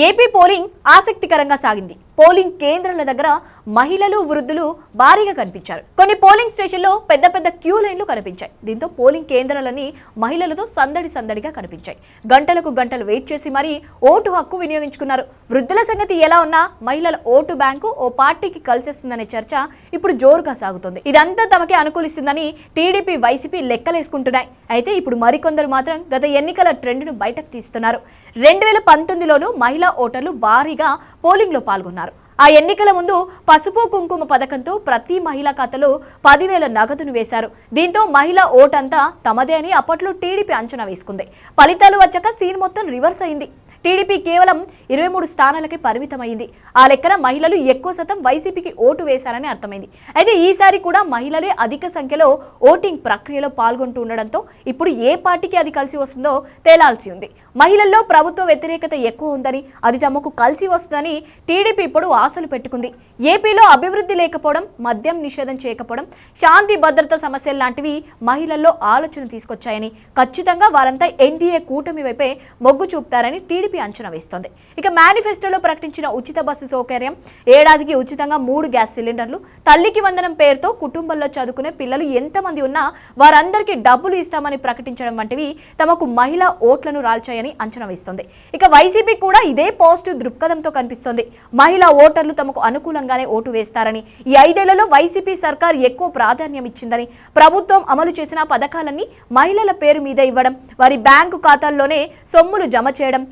AP polling ఆసక్తికరంగా సాగింది. Polling కేంద్రాల దగ్గర మహిళలు, వృద్ధులు భారీగా కనిపించారు. కొన్ని పోలింగ్ స్టేషన్లో పెద్ద పెద్ద క్యూ లైన్లు కనిపించాయి. దీంతో పోలింగ్ కేంద్రాలన్నీ మహిళలతో సందడిగా కనిపించాయి. గంటలకు గంటలు వెయిట్ చేసి మరీ ఓటు హక్కు వినియోగించుకున్నారు. వృద్ధుల సంగతి ఎలా ఉన్నా మహిళల ఓటు బ్యాంకు ఓ పార్టీకి కలిసేస్తుందనే చర్చ ఇప్పుడు జోరుగా సాగుతోంది. ఇదంతా తమకే అనుకూలిస్తుందని టీడీపీ, వైసీపీ లెక్కలేసుకుంటున్నాయి. అయితే ఇప్పుడు మరికొందరు మాత్రం గత ఎన్నికల ట్రెండ్ను బయటకు తీస్తున్నారు. 2019లోనూ మహిళా ఓటర్లు భారీగా పోలింగ్లో పాల్గొన్నారు. ఆ ఎన్నికల ముందు పసుపు కుంకుమ పథకంతో ప్రతి మహిళా ఖాతాలో 10,000 నగదును వేశారు. దీంతో మహిళా ఓటంతా తమదే అని అప్పట్లో టీడీపీ అంచనా వేసుకుంది. ఫలితాలు వచ్చాక సీన్ మొత్తం రివర్స్ అయింది. టీడీపీ కేవలం 23 స్థానాలకే పరిమితమైంది. ఆ లెక్కన మహిళలు ఎక్కువ శాతం వైసీపీకి ఓటు వేశారని అర్థమైంది. అయితే ఈసారి కూడా మహిళలే అధిక సంఖ్యలో ఓటింగ్ ప్రక్రియలో పాల్గొంటూ ఉండడంతో ఇప్పుడు ఏ పార్టీకి అది కలిసి వస్తుందో తేలాల్సి ఉంది. మహిళల్లో ప్రభుత్వ వ్యతిరేకత ఎక్కువ ఉందని, అది తమకు కలిసి వస్తుందని టీడీపీ ఇప్పుడు ఆశలు పెట్టుకుంది. ఏపీలో అభివృద్ధి లేకపోవడం, మద్యం నిషేధం చేయకపోవడం, శాంతి భద్రత సమస్యలు లాంటివి మహిళల్లో ఆలోచన తీసుకొచ్చాయని, ఖచ్చితంగా వారంతా ఎన్డీఏ కూటమి వైపే మొగ్గు చూపుతారని టీడీపీ అంచనా వేస్తోంది. ఇక మేనిఫెస్టోలో ప్రకటించిన ఉచిత బస్సు సౌకర్యం, ఏడాదికి ఉచితంగా 3 గ్యాస్ సిలిండర్లు, తల్లికి వందనం పేరుతో కుటుంబంలో చదువుకునే పిల్లలు ఎంతమంది ఉన్నా వారందరికీ డబ్బులు ఇస్తామని ప్రకటించడం వంటివి తమకు మహిళా ఓట్లను రాల్చాయని అంచనా వేస్తోంది. ఇక వైసీపీ కూడా ఇదే పాజిటివ్ దృక్పథంతో కనిపిస్తోంది. మహిళా ఓటర్లు తమకు అనుకూలంగానే ఓటు వేస్తారని, ఈ 5 ఏళ్లలో వైసీపీ సర్కార్ ఎక్కువ ప్రాధాన్యం ఇచ్చిందని, ప్రభుత్వం అమలు చేసిన పథకాలన్నీ మహిళల పేరు మీద ఇవ్వడం, వారి బ్యాంకు ఖాతాల్లోనే సొమ్ములు జమ చేయడం,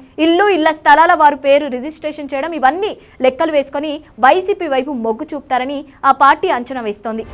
ఇళ్ల స్థలాల వారి పేరు రిజిస్ట్రేషన్ చేయడం, ఇవన్నీ లెక్కలు వేసుకొని వైసీపీ వైపు మొగ్గు చూపుతారని ఆ పార్టీ అంచనా వేస్తోంది.